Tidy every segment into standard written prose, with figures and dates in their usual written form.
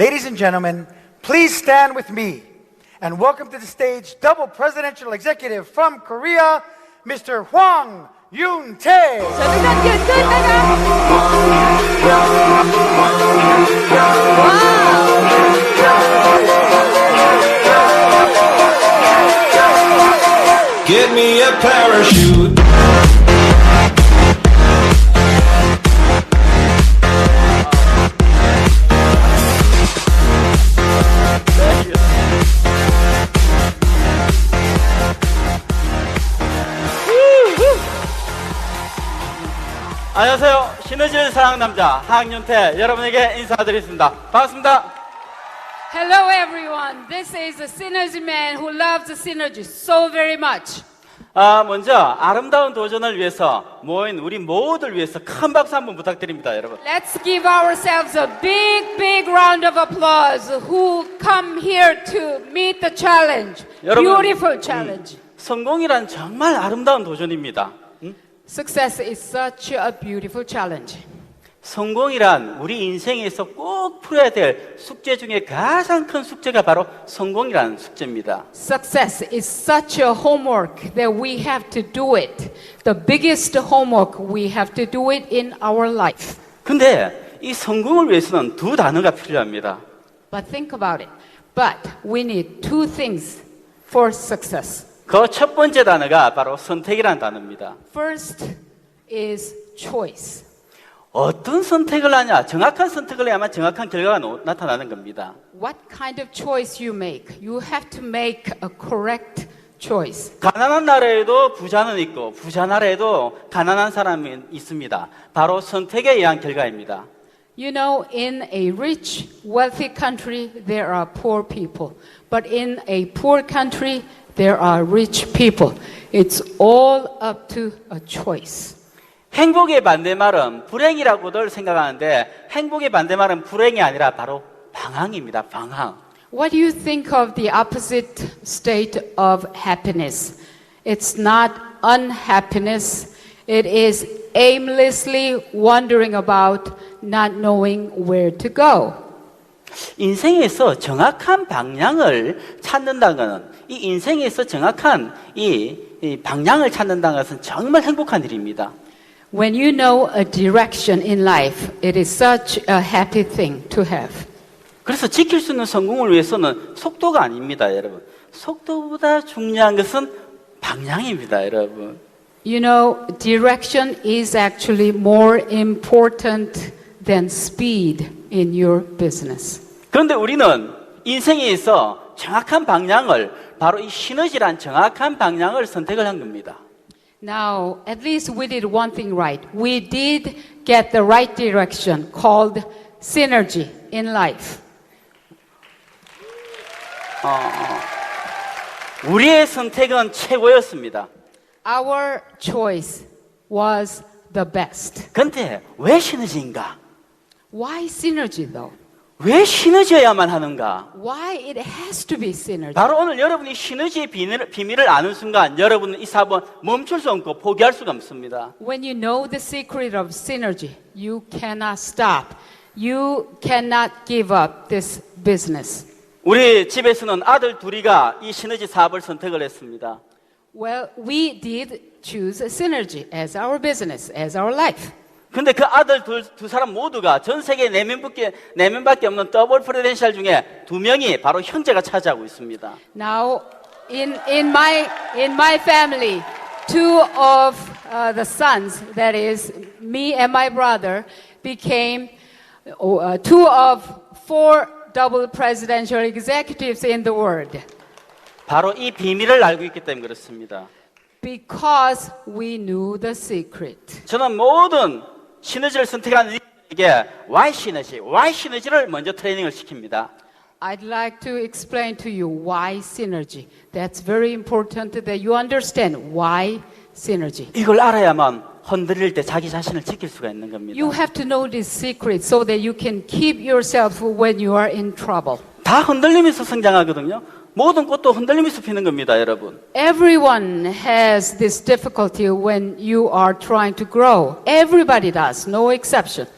Ladies and gentlemen, please stand with me and welcome to the stage double presidential executive from Korea, Mr. Hwang Yoon-tae. Get me a parachute. 안녕하세요. 시너지를 사랑하는 남자 하학윤태 여러분에게 인사드리겠습니다. 반갑습니다. Hello everyone, this is a synergy man who loves the synergy so very much. 먼저 아름다운 도전을 위해서 모인 우리 모두를 위해서 큰 박수 한번 부탁드립니다, 여러분. Let's give ourselves a big round of applause who come here to meet the challenge. 여러분, Beautiful challenge. 성공이란 정말 아름다운 도전입니다. Success is such a beautiful challenge. 성공이란 우리 인생에서 꼭 풀어야 될 숙제 중에 가장 큰 숙제가 바로 성공이라는 숙제입니다. Success is such a homework that we have to do it. The biggest homework we have to do it in our life. 근데 이 성공을 위해서는 두 단어가 필요합니다. But think about it. But we need two things for success. 그 첫 번째 단어가 바로 선택이라는 단어입니다. First is choice. 어떤 선택을 하냐, 정확한 선택을 해야만 정확한 결과가 나타나는 겁니다. What kind of choice you make? You have to make a correct choice. 가난한 나라에도 부자는 있고 부자 나라에도 가난한 사람이 있습니다. 바로 선택에 의한 결과입니다. You know, in a rich, wealthy country, there are poor people. But in a poor country, there are rich people. It's all up to a choice. 행복의 반대말은 불행이라고들 생각하는데 행복의 반대말은 불행이 아니라 바로 방황입니다. 방황. What do you think of the opposite state of happiness? It's not unhappiness. It is aimlessly wandering about, not knowing where to go. 인생에서 정확한 방향을 찾는다는 것은 이 인생에서 정확한 이 방향을 찾는다는 것은 정말 행복한 일입니다. When you know a direction in life, it is such a happy thing to have. 그래서 지킬 수 있는 성공을 위해서는 속도가 아닙니다, 여러분. 속도보다 중요한 것은 방향입니다, 여러분. You know, direction is actually more important than speed in your business. 그런데 우리는 인생에 있어 정확한 방향을 바로 이 시너지란 정확한 방향을 선택을 한 겁니다. Now, at least we did one thing right. We did get the right direction called synergy in life. 우리의 선택은 최고였습니다. Our choice was the best. 그런데 왜 시너지인가? Why synergy though? 왜 시너지여야만 하는가? Why it has to be synergy? 바로 오늘 여러분이 시너지의 비밀을 아는 순간 여러분은 이 사업은 멈출 수 없고 포기할 수가 없습니다. When you know the secret of synergy, you cannot stop. You cannot give up this business. 우리 집에서는 아들 둘이가 이 시너지 사업을 선택을 했습니다. Well, we did choose synergy as our business, as our life. 근데 그 아들 두 사람 모두가 전 세계 4명밖에 없는 더블 프레덴셜 중에 2명이 바로 형제가 차지하고 있습니다. Now, in my family, two of the sons, that is me and my brother, became two of 4 double presidential executives in the world. 바로 이 비밀을 알고 있기 때문에 그렇습니다. Because we knew the secret. 저는 모든 시너지를 선택하는 이들에게 why 시너지를 먼저 트레이닝을 시킵니다. I'd like to explain to you why synergy. That's very important that you understand why synergy. 이걸 알아야만 흔들릴 때 자기 자신을 지킬 수가 있는 겁니다. You have to know this secret so that you can keep yourself when you are in trouble. 다 흔들리면서 성장하거든요. 모든 꽃도 흔들리면서 피는 겁니다, 여러분. Everyone has this difficulty when you are trying to grow. Everybody does, no exception.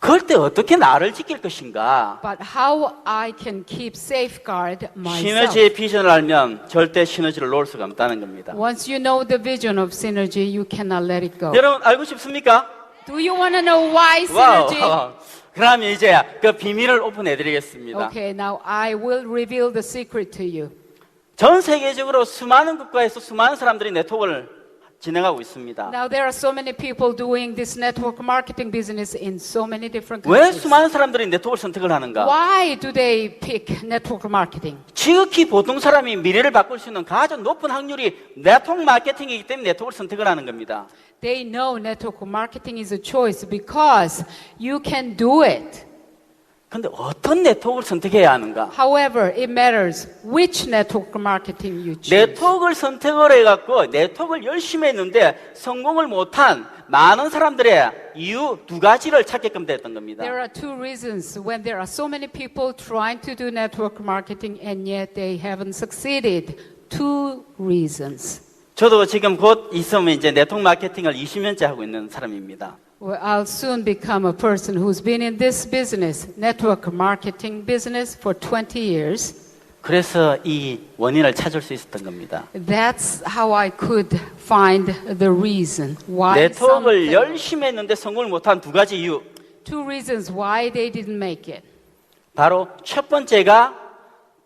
그럴 때 어떻게 나를 지킬 것인가? but how I can keep safeguard myself. 시너지의 비전을 알면 절대 시너지를 놓을 수가 없다는 겁니다. Once you know the vision of synergy, you cannot let it go. 여러분 알고 싶습니까? Do you want to know why 와우. synergy? 그러면 이제 그 비밀을 오픈해 드리겠습니다. Okay, now I will reveal the secret to you. 전 세계적으로 수많은 국가에서 수많은 사람들이 네트워크를 진행하고 있습니다. Now there are so many people doing this network marketing business in so many different 왜 countries. 수많은 사람들이 네트워크를 선택을 하는가? Why do they pick network marketing? 지극히 보통 사람이 미래를 바꿀 수 있는 가장 높은 확률이 네트워크 마케팅이기 때문에 네트워크를 선택을 하는 겁니다. They know network marketing is a choice because you can do it. 근데 어떤 네트워크를 선택해야 하는가? However, it matters which network marketing you choose. 네트워크를 선택을 해갖고 네트워크를 열심히 했는데 성공을 못한 많은 사람들의 이유 두 가지를 찾게끔 됐던 겁니다. There are two reasons when there are so many people trying to do network marketing and yet they haven't succeeded. Two reasons. 저도 지금 곧 있으면 이제 네트워크 마케팅을 20년째 하고 있는 사람입니다. Well, I'll soon become a person who's been in this business, network marketing business, for 20 years. 그래서 이 원인을 찾을 수 있었던 겁니다. That's how I could find the reason why. 네트워크를 열심히 했는데 성공을 못한 두 가지 이유. Two reasons why they didn't make it. 바로 첫 번째가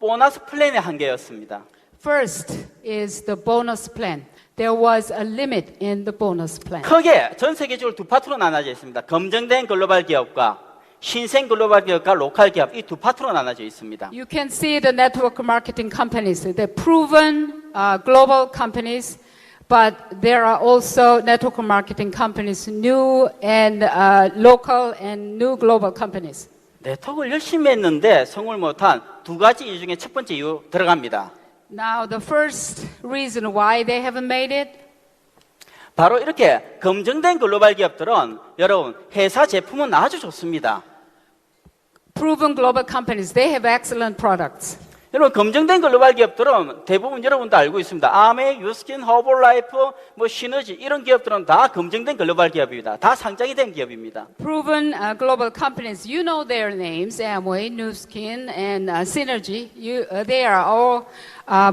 보너스 플랜의 한계였습니다. First is the bonus plan. There was a limit in the bonus plan. 크게 전 세계적으로 두 파트로 나눠져 있습니다. 검증된 글로벌 기업과 신생 글로벌 기업과 로컬 기업 이 두 파트로 나눠져 있습니다. You can see the network marketing companies, the proven global companies, but there are also network marketing companies, new and local and new global companies. 네트워크를 열심히 했는데 성공을 못한 두 가지 이유 중에 첫 번째 이유 들어갑니다. Now, the first reason why they haven't made it, 바로 이렇게 검증된 글로벌 기업들은 여러분 회사 제품은 아주 좋습니다. proven global companies, they have excellent products. 여러분 검증된 글로벌 기업들은 대부분 여러분도 알고 있습니다. 아메, 유스킨, 허벌라이프, 뭐 시너지 이런 기업들은 다 검증된 글로벌 기업입니다. 다 상장이 된 기업입니다. Proven global companies, you know their names, Amway, Nu Skin, and Synergy. They are all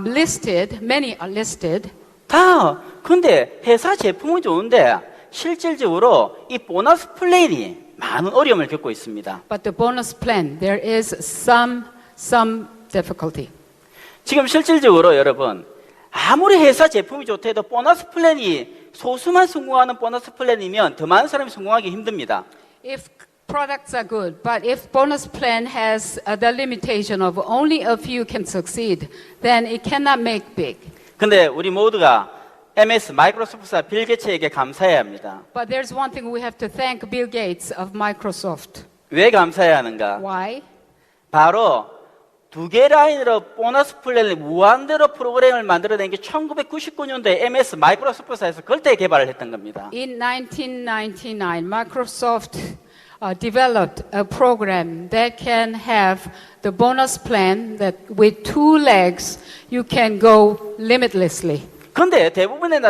listed, many are listed. 다 근데 회사 제품은 좋은데 실질적으로 이 보너스 플랜이 많은 어려움을 겪고 있습니다. But the bonus plan, there is some difficulty. 지금 실질적으로 여러분 아무리 회사 제품이 좋대도 보너스 플랜이 소수만 성공하는 보너스 플랜이면 더 많은 사람이 성공하기 힘듭니다. If products are good, but if bonus plan has the limitation of only a few can succeed, then it cannot make big. 근데 우리 모두가 MS 마이크로소프트사 빌 게이츠에게 감사해야 합니다. But there's one thing we have to thank Bill Gates of Microsoft. 왜 감사해야 하는가? Why? 바로 두 개 라인으로 보너스 플랜을 무한대로 프로그램을 만들어낸 게 1999년도에 MS 마이크로소프트사에서 그걸 때 개발을 했던 겁니다. In 1999, Microsoft developed a program that can have the bonus plan that with two legs you can go limitlessly. 근데 대부분의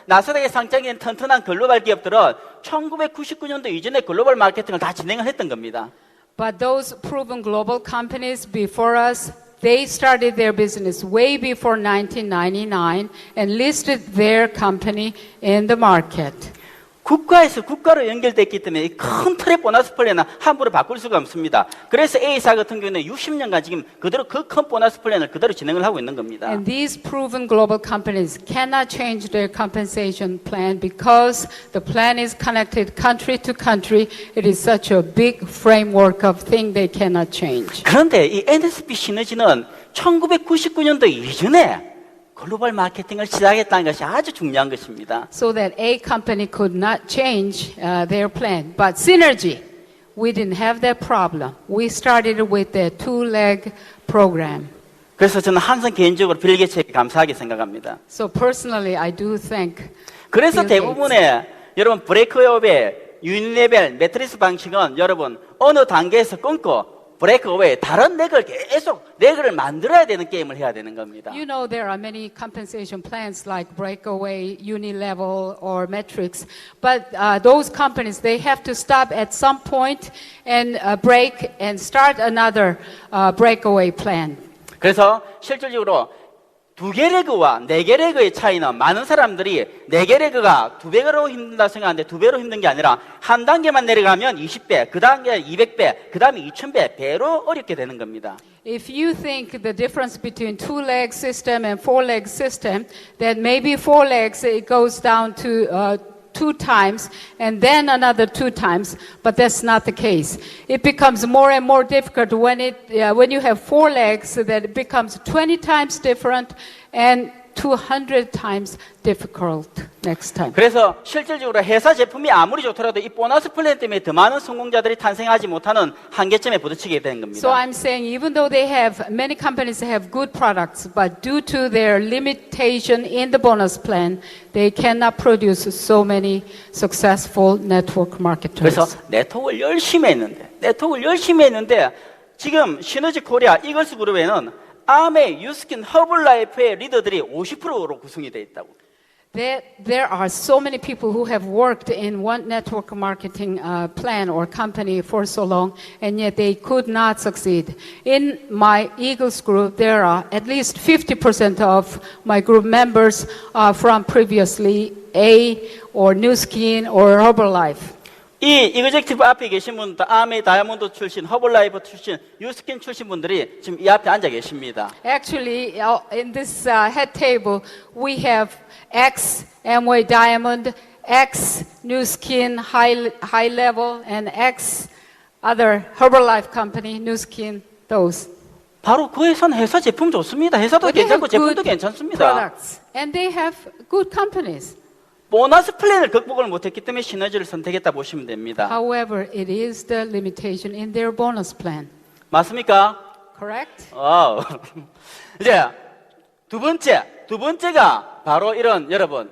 나스닥에 상장된 튼튼한 글로벌 기업들은 1999년도 이전에 글로벌 마케팅을 다 진행을 했던 겁니다. But those proven global companies before us, they started their business way before 1999 and listed their company in the market. 국가에서 국가로 연결됐기 때문에 이 큰 틀의 보너스 플랜은 함부로 바꿀 수가 없습니다. 그래서 A사 같은 경우는 60년간 지금 그대로 그 큰 보너스 플랜을 그대로 진행을 하고 있는 겁니다. And these proven global companies cannot change their compensation plan because the plan is connected country to country. It is such a big framework of thing they cannot change. 그런데 이 NSP 시너지는 1999년도 이전에 글로벌 마케팅을 시작했다는 것이 아주 중요한 것입니다. So that a company could not change their plan. But Synergy, we didn't have that problem. We started with the two-leg program. 그래서 저는 항상 개인적으로 빌 게이츠에게 감사하게 생각합니다. So personally, I do thank 그래서 Bill 대부분의 여러분 브레이크업의 유니레벨 매트리스 방식은 여러분 어느 단계에서 끊고 브레이크어웨이, 다른 렉을 계속 렉을 만들어야 되는 게임을 해야 되는 겁니다. You know, there are many compensation plans like Breakaway, Unilevel, or Metrics, but those companies, they have to stop at some point and break and start another breakaway plan. 그래서 실질적으로 2개 레그와 4개 레그의 차이는 많은 사람들이 4개 레그가 2배로 힘든다 생각하는데 2배로 힘든 게 아니라 한 단계만 내려가면 20배, 그 단계 200배, 그 다음에 2000배, 배로 어렵게 되는 겁니다. If you think the difference between 2-leg system and 4-leg system, that maybe 4 legs it goes down to 2 times and then another 2 times, but that's not the case. It becomes more and more difficult when you have 4 legs, that it becomes 20 times different and 200 times difficult next time. 그래서 실질적으로 회사 제품이 아무리 좋더라도 이 보너스 플랜 때문에 더 많은 성공자들이 탄생하지 못하는 한계점에 부딪히게 되는 겁니다. So I'm saying even though many companies have good products, but due to their limitation in the bonus plan, they cannot produce so many successful network marketers. 그래서 네트워크를 열심히 했는데 지금 시너지 코리아 이글스 그룹에는 아메, 유스킨, 허블라이프의 리더들이 50%로 구성이 되어 있다고. There are so many people who have worked in one network marketing plan or company for so long, and yet they could not succeed. In my Eagles group, there are at least 50% of my group members from previously A or New Skin or Herbalife. 이 이그젝티브 앞에 계신 분들, 아메 다이아몬드 출신, 허블라이프 출신, 유스킨 출신 분들이 지금 이 앞에 앉아 계십니다. Actually, in this head table, we have X Amway Diamond, X New Skin High Level, and X other Herbalife company, New Skin, those. 바로 그 회사는 회사 제품 좋습니다. 회사도 But they 괜찮고 have 제품도 good 괜찮습니다. products, and they have good companies. 보너스 플랜을 극복을 못했기 때문에 시너지를 선택했다 보시면 됩니다. However, it is the limitation in their bonus plan. 맞습니까? Correct? 이제 두 번째가 바로 이런 여러분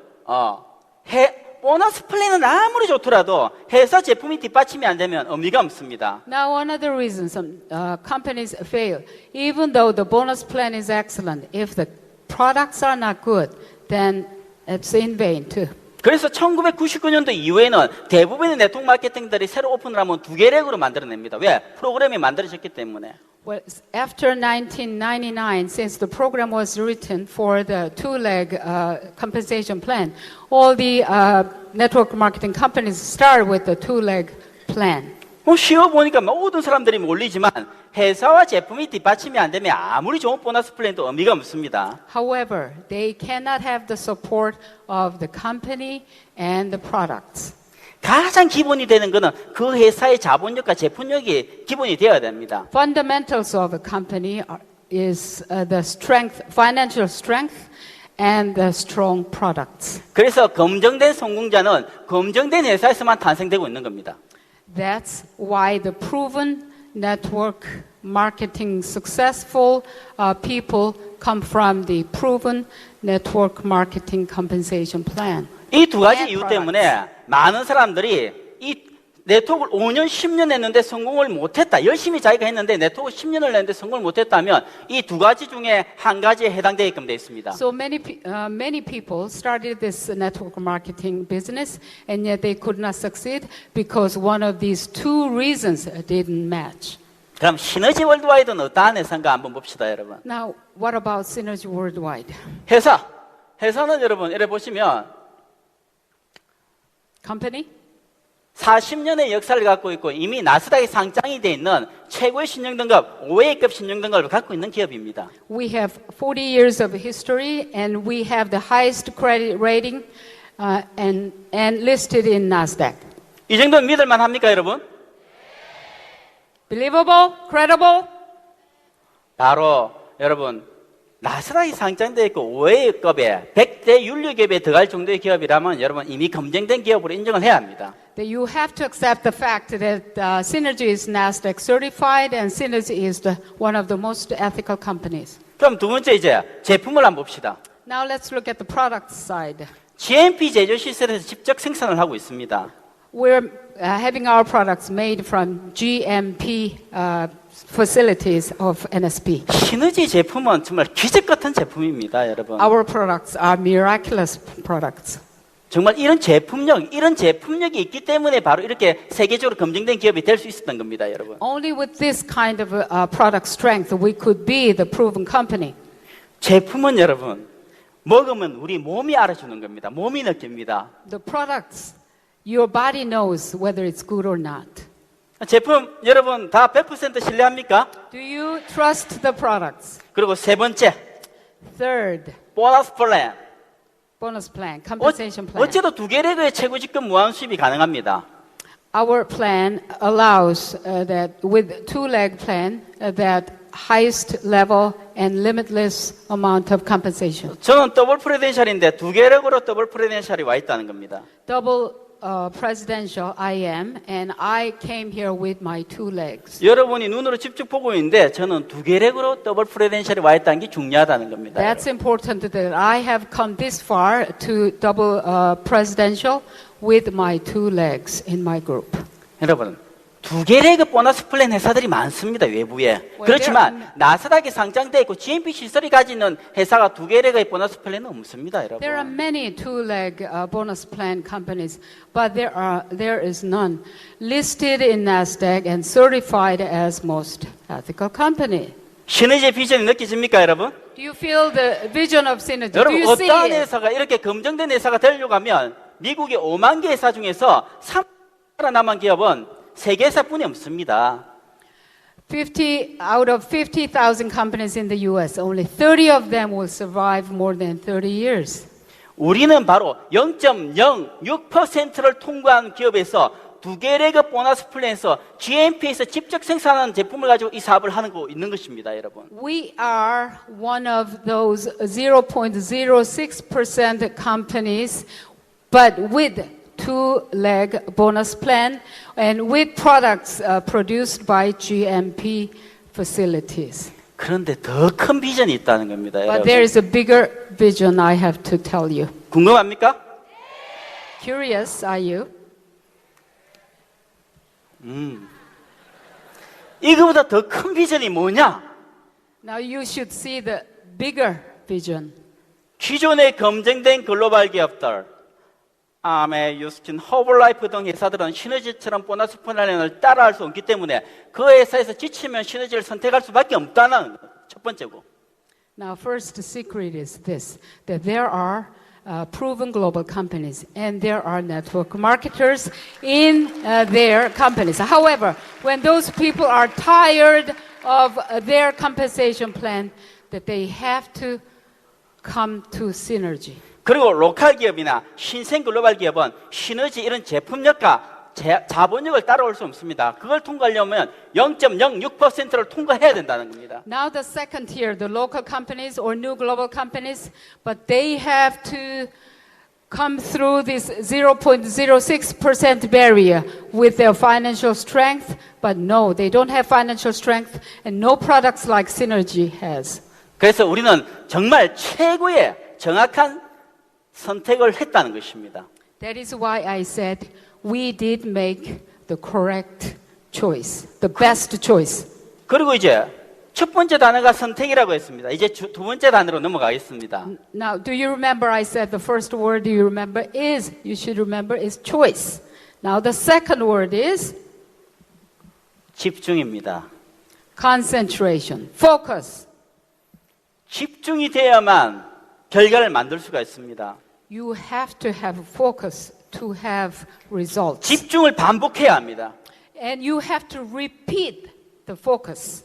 보너스 플랜은 아무리 좋더라도 회사 제품이 뒷받침이 안 되면 의미가 없습니다. Now, another reason some companies fail, even though the bonus plan is excellent, if the products are not good, then it's in vain too. 그래서 1999년도 이후에는 대부분의 네트워크 마케팅들이 새로 오픈을 하면 2개 렉으로 만들어냅니다. 왜? 프로그램이 만들어졌기 때문에. Well, after 1999, since the program was written for the 2-leg compensation plan, all the network marketing companies start with the 2-leg plan. 쉬워 보니까 모든 사람들이 몰리지만 회사와 제품이 뒷받침이 안 되면 아무리 좋은 보너스 플랜도 의미가 없습니다. However, they cannot have the support of the company and the products. 가장 기본이 되는 것은 그 회사의 자본력과 제품력이 기본이 되어야 됩니다. Fundamentals of a company is the strength, financial strength, and the strong products. 그래서 검증된 성공자는 검증된 회사에서만 탄생되고 있는 겁니다. That's why the proven network marketing successful people come from the proven network marketing compensation plan. 이 두 가지 이유 때문에 많은 사람들이 이 네트워크를 5년, 10년 했는데 성공을 못했다. 열심히 자기가 했는데 네트워크 10년을 했는데 성공을 못했다면 이 두 가지 중에 한 가지에 해당되게끔 되어 있습니다. So many people started this network marketing business, and yet they could not succeed because one of these two reasons didn't match. 그럼 시너지 월드와이드는 어떠한 회사인가 한번 봅시다, 여러분. Now, what about Synergy Worldwide? 회사는 여러분 이래 보시면 Company? 40년의 역사를 갖고 있고 이미 나스닥에 상장이 돼 있는 최고의 신용등급, 5A급 신용등급을 갖고 있는 기업입니다. We have 40 years of history, and we have the highest credit rating, and listed in Nasdaq. 이 정도는 믿을만 합니까, 여러분? Believable, credible. 바로 여러분 나스닥이 상장되어 있고 5A급의 100대 윤리기업에 들어갈 정도의 기업이라면 여러분 이미 검증된 기업으로 인정을 해야 합니다. That you have to accept the fact that Synergy is Nasdaq certified, and Synergy is one of the most ethical companies. 그럼 두 번째 이제 제품을 한번 봅시다. Now let's look at the product side. GMP 제조 시설에서 직접 생산을 하고 있습니다. We're having our products made from GMP facilities of NSP. 시너지 제품은 정말 기적 같은 제품입니다, 여러분. Our products are miraculous products. 정말 이런 제품력이 있기 때문에 바로 이렇게 세계적으로 검증된 기업이 될 수 있었던 겁니다, 여러분. Only with this kind of product strength we could be the proven company. 제품은 여러분 먹으면 우리 몸이 알아주는 겁니다. 몸이 느낍니다. The products, your body knows whether it's good or not. 제품 여러분 다 100% 신뢰합니까? Do you trust the products? 그리고 세 번째 Third, 보너스 플랜. bonus plan, compensation plan. 어째도 두 개래의 최고 직급 무한 수입이 가능합니다. Our plan allows that with two-leg plan that highest level and limitless amount of compensation. 저는 더블 프레덴셜인데 두 개력으로 더블 프레덴셜이 와 있다는 겁니다. Double presidential I am, and I came here with my two legs. 여러분이 눈으로 직접 보고 있는데 저는 두 개력으로 더블 프레덴셜이 와 있다는 게 중요하다는 겁니다. That's important that I have come this far to double presidential with my two legs in my group. 여러분 두 개래그 보너스 플랜 회사들이 많습니다, 외부에. Well, 그렇지만 나스닥에 상장되어 있고 GMP 시설이 가지는 회사가 두 개래그의 보너스 플랜은 없습니다, 여러분. There are many two-leg bonus plan companies, but there is none listed in Nasdaq and certified as most ethical company. 시너지의 비전이 느껴집니까, 여러분? Do you feel the vision of synergy? Do 여러분 you see 어떠한 it? 회사가 이렇게 검증된 회사가 되려고 하면 미국의 5만 개 회사 중에서 3나 남은 기업은 세계사뿐이 없습니다. 50 out of 50,000 companies in the US, only 30 of them will survive more than 30 years. 우리는 바로 0.06%를 통과한 기업에서 두 개래그 보너스 플랜에서 GMP에서 직접 생산하는 제품을 가지고 이 사업을 하는 거 있는 것입니다, 여러분. We are one of those 0.06% companies, but with two-leg bonus plan and with products produced by GMP facilities. 그런데 더 큰 비전이 있다는 겁니다, But there 여러분. is a bigger vision I have to tell you. 궁금합니까? Curious, are you? 이거보다 더 큰 비전이 뭐냐? Now you should see the bigger vision. 기존에 검증된 글로벌 기업들, 아메, 유스킨, 허블라이프 등 회사들은 시너지처럼 보너스 플랜을 따라할 수 없기 때문에 그 회사에서 지치면 시너지를 선택할 수밖에 없다는 첫 번째고. Now, first, the secret is this, that there are proven global companies and there are network marketers in their companies. However, when those people are tired of their compensation plan, that they have to come to synergy. 그리고 로컬 기업이나 신생 글로벌 기업은 시너지 이런 제품력과 자본력을 따라올 수 없습니다. 그걸 통과하려면 0.06%를 통과해야 된다는 겁니다. Now the second tier, the local companies or new global companies, but they have to come through this 0.06% barrier with their financial strength, but no, they don't have financial strength and no products like Synergy has. 그래서 우리는 정말 최고의 정확한 선택을 했다는 것입니다. That is why I said we did make the correct choice, the best choice. 그리고 이제 첫 번째 단어가 선택이라고 했습니다. 이제 두 번째 단어로 넘어가겠습니다. Now, do you remember I said the first word you remember is, you should remember is choice. Now the second word is 집중입니다. concentration, focus. 집중이 되어야만 결과를 만들 수가 있습니다. You have to have focus to have results. 집중을 반복해야 합니다. And you have to repeat the focus.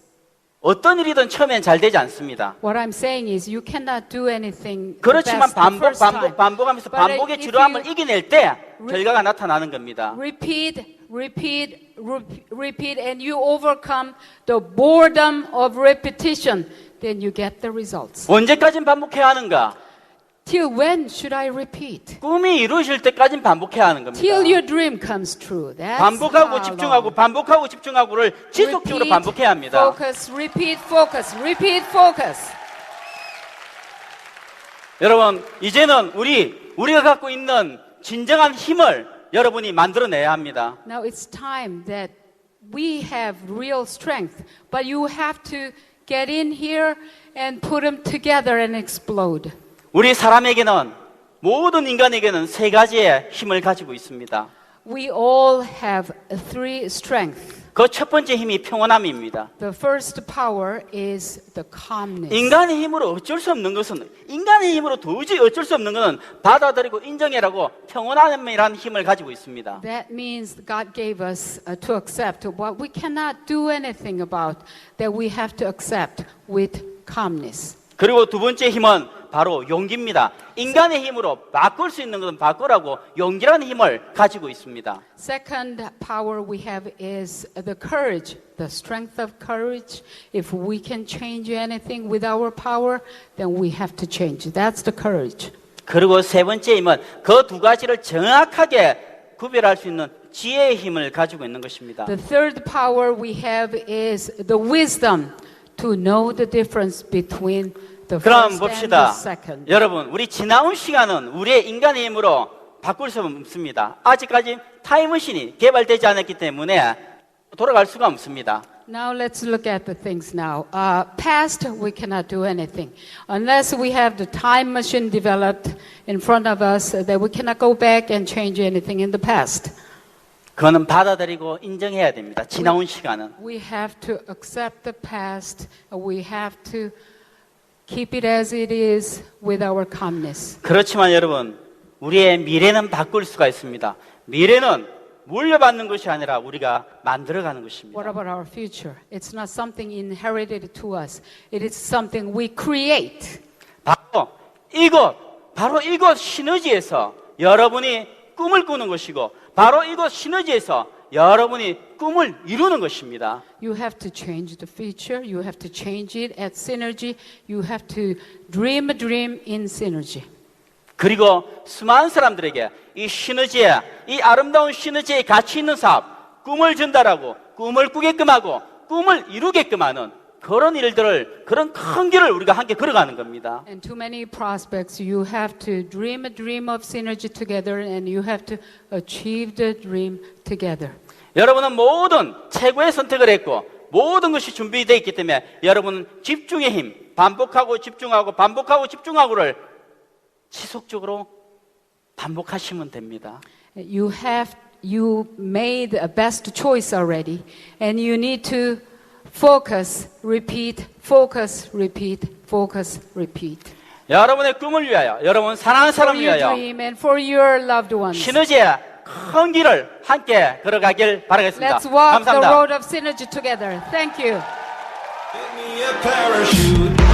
어떤 일이든 처음엔 잘 되지 않습니다. What I'm saying is you cannot do anything the 그렇지만 best the first time. 반복하면서 But 반복의 if 지루함을 you 이겨낼 때 결과가 나타나는 겁니다. repeat, and you overcome the boredom of repetition, then you get the results. 언제까지 반복해야 하는가? Till when should I repeat? 꿈이 이루어질 때까지 반복해야 하는 겁니다. Till your dream comes true. That's 반복하고 how 집중하고 long. 반복하고 집중하고를 지속적으로 Repeat, 반복해야 합니다. Focus, repeat, focus, repeat, focus. 여러분, 이제는 우리가 갖고 있는 진정한 힘을 여러분이 만들어내야 합니다. Now it's time that we have real strength, but you have to get in here and put them together and explode. 우리 사람에게는 모든 인간에게는 세 가지의 힘을 가지고 있습니다. We all have three strengths. 그 첫 번째 힘이 평온함입니다. The first power is the calmness. 인간의 힘으로 어쩔 수 없는 것은 인간의 힘으로 도저히 어쩔 수 없는 것은 받아들이고 인정해라고 평온함이라는 힘을 가지고 있습니다. That means God gave us to accept what we cannot do anything about, that we have to accept with calmness. 그리고 두 번째 힘은 바로 용기입니다. 인간의 힘으로 바꿀 수 있는 것은 바꾸라고 용기라는 힘을 가지고 있습니다. Second power we have is the courage, the strength of courage. If we can change anything with our power, then we have to change. That's the courage. 그리고 세 번째 힘은 그 두 가지를 정확하게 구별할 수 있는 지혜의 힘을 가지고 있는 것입니다. The third power we have is the wisdom to know the difference between the 그럼 first and the 봅시다. second. 여러분, 우리 지나온 시간은 우리의 인간의 힘으로 바꿀 수 없습니다. 아직까지 타임머신이 개발되지 않았기 때문에 돌아갈 수가 없습니다. Now let's look at the things now. Past, we cannot do anything. Unless we have the time machine developed in front of us, that we cannot go back and change anything in the past. 그거는 받아들이고 인정해야 됩니다. 지나온 시간은. We have to accept the past. We have to keep it as it is with our calmness. 그렇지만 여러분, 우리의 미래는 바꿀 수가 있습니다. 미래는 물려받는 것이 아니라 우리가 만들어가는 것입니다. What about our future? It's not something inherited to us. It is something we create. 바로 이곳 시너지에서 여러분이 꿈을 꾸는 것이고, 바로 이곳 시너지에서 여러분이 꿈을 이루는 것입니다. You have to change the future. You have to change it at synergy. You have to dream a dream in synergy. 그리고 수많은 사람들에게 이 시너지에, 이 아름다운 시너지에 가치 있는 사업, 꿈을 전달하고, 꿈을 꾸게끔 하고, 꿈을 이루게끔 하는 그런 일들을, 그런 큰 길을 우리가 함께 걸어가는 겁니다. And to many prospects, you have to dream a dream of synergy together, and you have to achieve the dream together. 여러분은 모든 최고의 선택을 했고, 모든 것이 준비되어 있기 때문에 여러분은 집중의 힘, 반복하고 집중하고 반복하고 집중하고를 지속적으로 반복하시면 됩니다. You made a best choice already, and you need to focus, repeat, focus, repeat, focus, repeat. 여러분의 꿈을 위하여, 여러분 사랑하는 For 사람을 your 위하여 dream and for your loved ones. 시너지의 큰 길을 함께 걸어가길 바라겠습니다. Let's walk the 감사합니다. road of synergy together. Thank you. Get me a parachute.